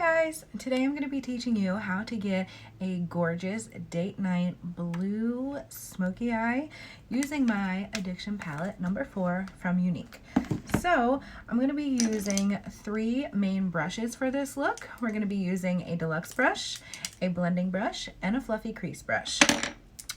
guys, today I'm going to be teaching you how to get a gorgeous date night blue smoky eye using my Addiction Palette number 4 from Unique. So I'm going to be using 3 main brushes for this look. We're going to be using a deluxe brush, a blending brush, and a fluffy crease brush.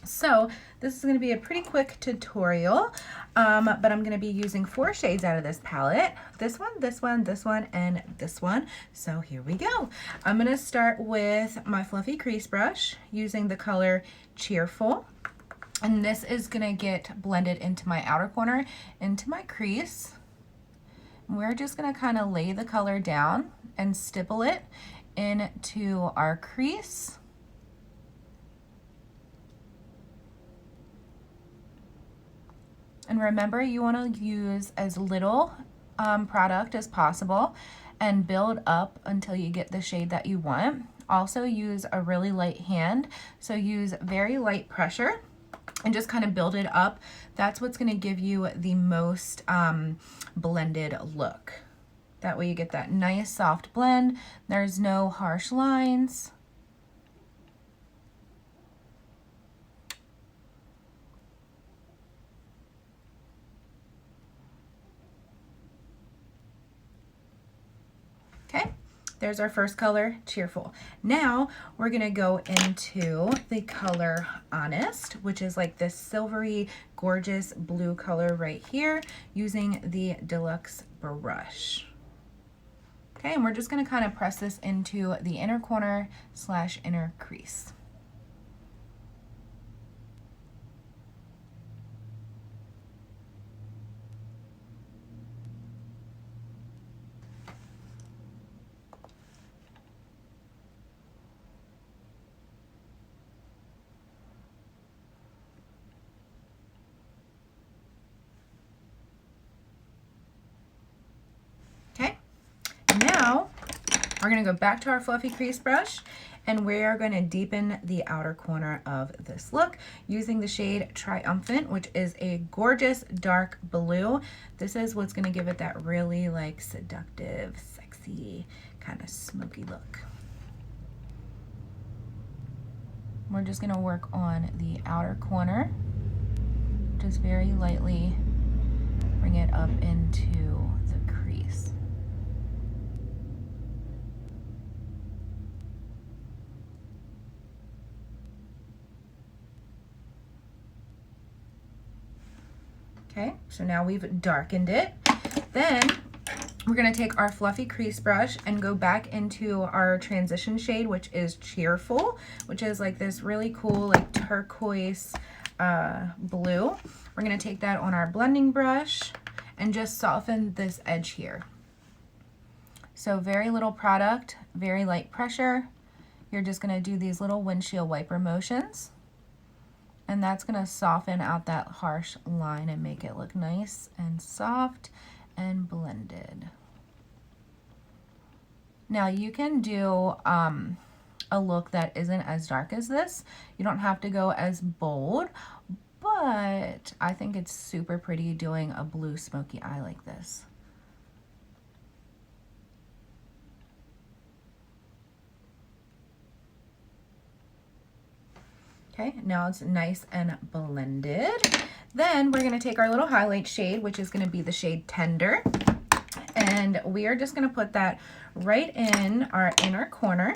So this is going to be a pretty quick tutorial, but I'm going to be using 4 shades out of this palette. This one, this one, this one, and this one. So here we go. I'm going to start with my fluffy crease brush using the color Cheerful. And this is going to get blended into my outer corner, into my crease. We're just going to kind of lay the color down and stipple it into our crease. And remember, you want to use as little product as possible and build up until you get the shade that you want. Also use a really light hand, so use very light pressure and just kind of build it up. That's what's going to give you the most blended look. That way you get that nice soft blend. There's no harsh lines. Okay, there's our first color, Cheerful. Now we're gonna go into the color Honest, which is like this silvery, gorgeous blue color right here, using the deluxe brush. Okay, and we're just gonna kind of press this into the inner corner / inner crease. Okay, now we're going to go back to our fluffy crease brush and we're going to deepen the outer corner of this look using the shade Triumphant, which is a gorgeous dark blue. This is what's going to give it that really like seductive, sexy, kind of smoky look. We're just going to work on the outer corner, just very lightly bring it up into the crease. Okay, so now we've darkened it. Then we're gonna take our fluffy crease brush and go back into our transition shade, which is Cheerful, which is like this really cool, like turquoise blue. We're gonna take that on our blending brush and just soften this edge here. So very little product, very light pressure. You're just gonna do these little windshield wiper motions. And that's going to soften out that harsh line and make it look nice and soft and blended. Now you can do a look that isn't as dark as this. You don't have to go as bold, but I think it's super pretty doing a blue smoky eye like this. Okay, now it's nice and blended. Then we're gonna take our little highlight shade, which is gonna be the shade Tender, and we are just gonna put that right in our inner corner,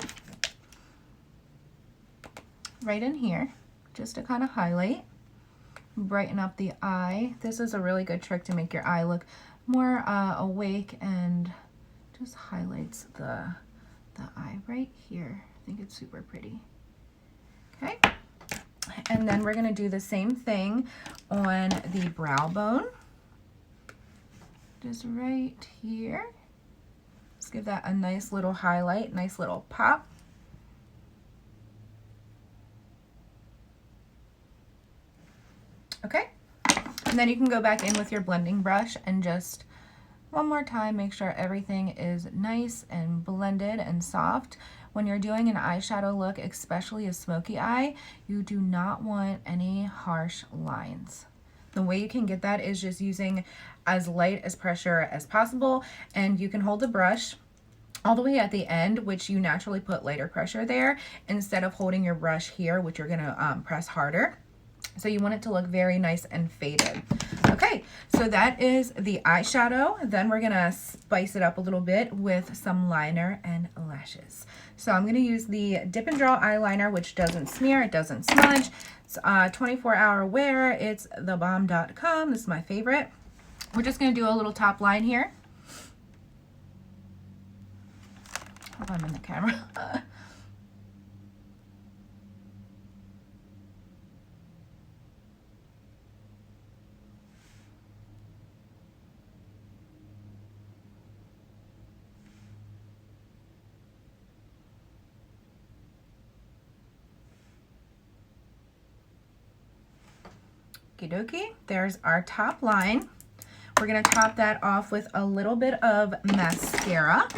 right in here, just to kind of highlight, brighten up the eye. This is a really good trick to make your eye look more awake and just highlights the eye right here. I think it's super pretty. Okay. And then we're going to do the same thing on the brow bone. Just right here. Let's give that a nice little highlight, nice little pop. Okay. And then you can go back in with your blending brush and just one more time make sure everything is nice and blended and soft. When you're doing an eyeshadow look, especially a smoky eye, you do not want any harsh lines. The way you can get that is just using as light as pressure as possible, and you can hold the brush all the way at the end, which you naturally put lighter pressure there instead of holding your brush here, which you're gonna press harder. So you want it to look very nice and faded. Okay, so that is the eyeshadow. Then we're gonna spice it up a little bit with some liner and lashes. So I'm gonna use the Dip and Draw eyeliner, which doesn't smear, it doesn't smudge. It's 24-hour wear. It's thebomb.com. This is my favorite. We're just gonna do a little top line here. Hold on, I'm in the camera. Okie dokie, there's our top line. We're gonna top that off with a little bit of mascara.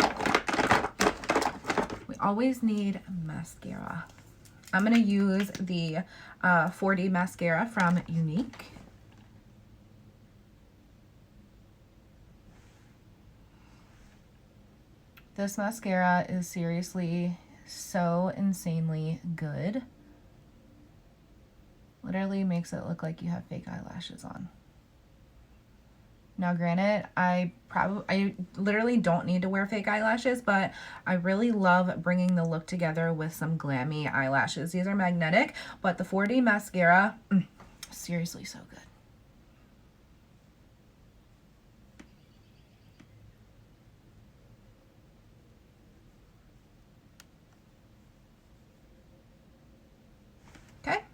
We always need mascara. I'm gonna use the 4D mascara from Unique. This mascara is seriously so insanely good. Literally makes it look like you have fake eyelashes on. Now granted, I literally don't need to wear fake eyelashes, but I really love bringing the look together with some glammy eyelashes. These are magnetic, but the 4D mascara, seriously so good. Okay.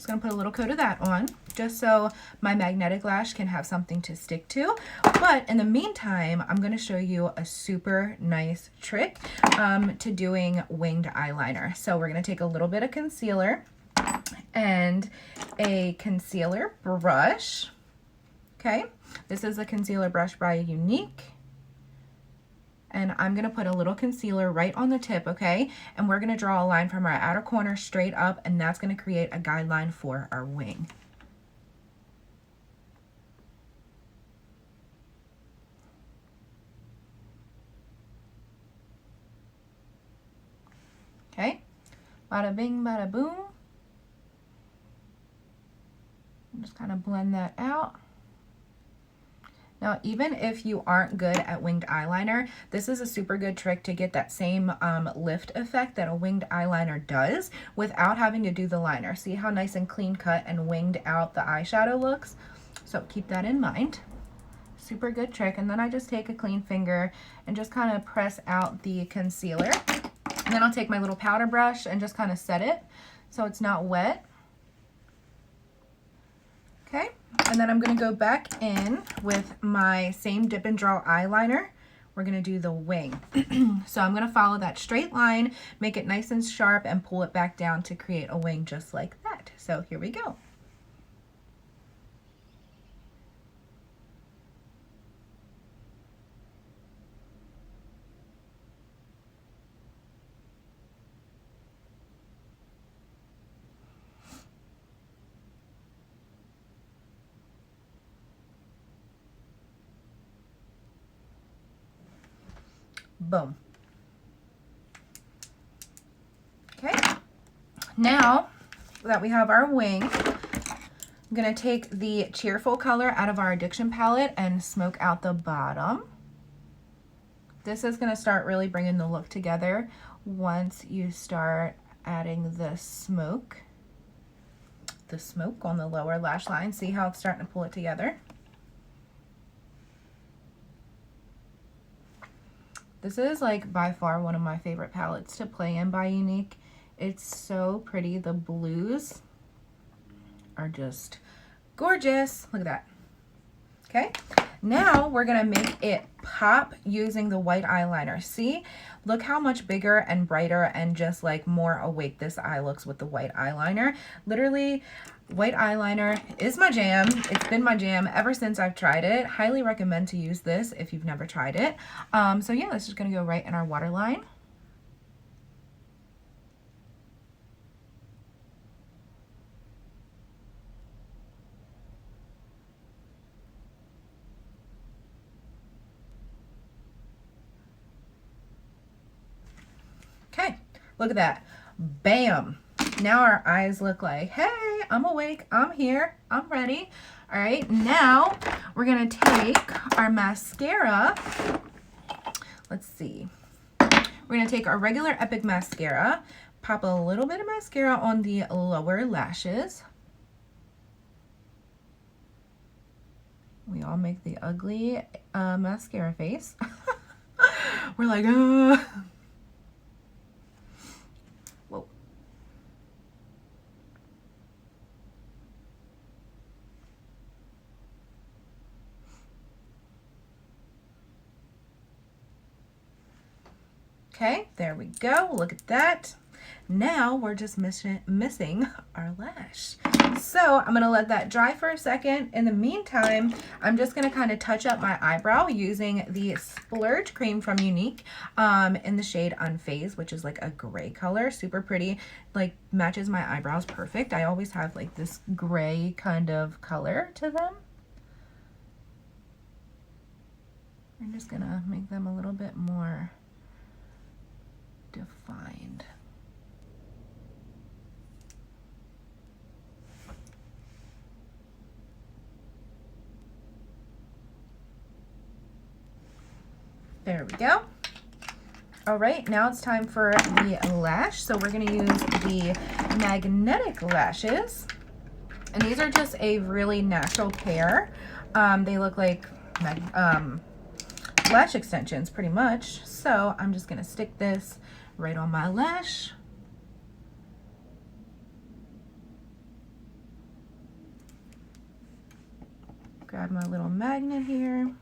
Gonna put a little coat of that on just so my magnetic lash can have something to stick to. But in the meantime, I'm going to show you a super nice trick to doing winged eyeliner. So we're going to take a little bit of concealer and a concealer brush. Okay, this is a concealer brush by Unique. And I'm gonna put a little concealer right on the tip, okay? And we're gonna draw a line from our outer corner straight up, and that's gonna create a guideline for our wing. Okay, bada bing, bada boom. Just kind of blend that out. Now, even if you aren't good at winged eyeliner, this is a super good trick to get that same lift effect that a winged eyeliner does without having to do the liner. See how nice and clean cut and winged out the eyeshadow looks? So keep that in mind. Super good trick. And then I just take a clean finger and just kind of press out the concealer. And then I'll take my little powder brush and just kind of set it so it's not wet. Okay, and then I'm going to go back in with my same Dip and Draw eyeliner. We're going to do the wing. So I'm going to follow that straight line, make it nice and sharp, and pull it back down to create a wing just like that. So here we go. Boom. Okay, now that we have our wing, I'm gonna take the cheerful color out of our Addiction palette and smoke out the bottom. This is gonna start really bringing the look together once you start adding the smoke on the lower lash line. See how it's starting to pull it together? This is like by far one of my favorite palettes to play in by Unique. It's so pretty. The blues are just gorgeous. Look at that. Okay, now we're gonna make it pop using the white eyeliner. See, look how much bigger and brighter and just like more awake this eye looks with the white eyeliner. Literally, white eyeliner is my jam. It's been my jam ever since I've tried it. Highly recommend to use this if you've never tried it. So yeah, this is gonna go right in our waterline. Okay, look at that. Bam. Now our eyes look like, hey, I'm awake, I'm here, I'm ready. All right, now we're gonna take our mascara. Let's see. We're gonna take our regular Epic mascara, pop a little bit of mascara on the lower lashes. We all make the ugly mascara face. We're like, Whoa. Okay, there we go. Look at that. Now we're just missing our lash. So I'm gonna let that dry for a second. In the meantime, I'm just gonna kind of touch up my eyebrow using the Splurge cream from Unique in the shade Unfazed, which is like a gray color, super pretty, like matches my eyebrows perfect. I always have like this gray kind of color to them. I'm just gonna make them a little bit more defined. There we go. All right, now it's time for the lash. So we're gonna use the magnetic lashes. And these are just a really natural pair. They look like lash extensions pretty much. So I'm just gonna stick this right on my lash. Grab my little magnet here.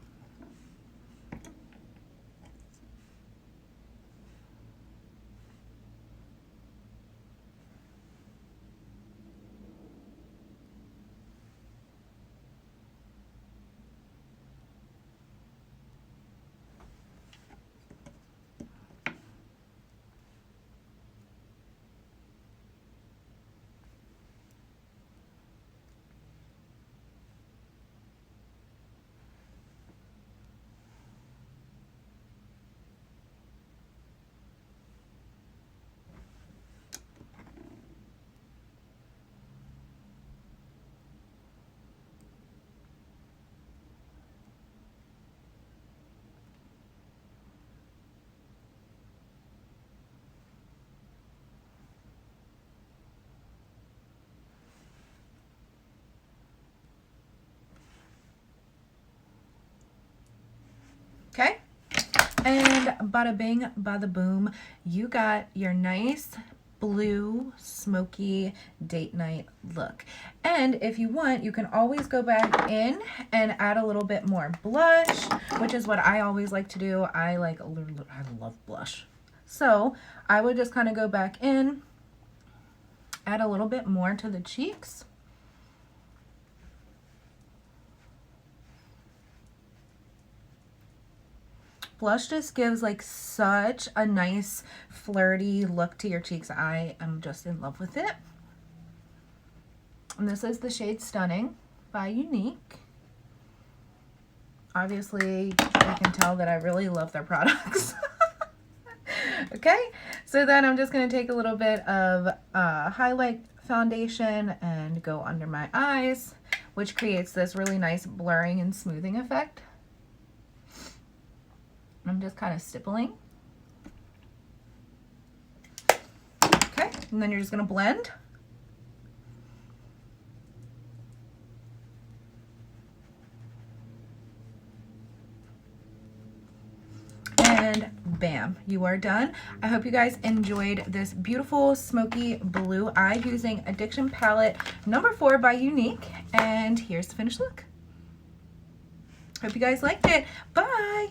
Okay, and bada bing, bada boom, you got your nice blue smoky date night look. And if you want, you can always go back in and add a little bit more blush, which is what I always like to do. I love blush. So I would just kind of go back in, add a little bit more to the cheeks. Blush just gives like such a nice flirty look to your cheeks. I am just in love with it. And this is the shade Stunning by Unique. Obviously, you can tell that I really love their products. Okay, so then I'm just going to take a little bit of highlight foundation and go under my eyes, which creates this really nice blurring and smoothing effect. I'm just kind of stippling. Okay, and then you're just going to blend. And bam, you are done. I hope you guys enjoyed this beautiful smoky blue eye using Addiction Palette number 4 by Unique. And here's the finished look. Hope you guys liked it. Bye.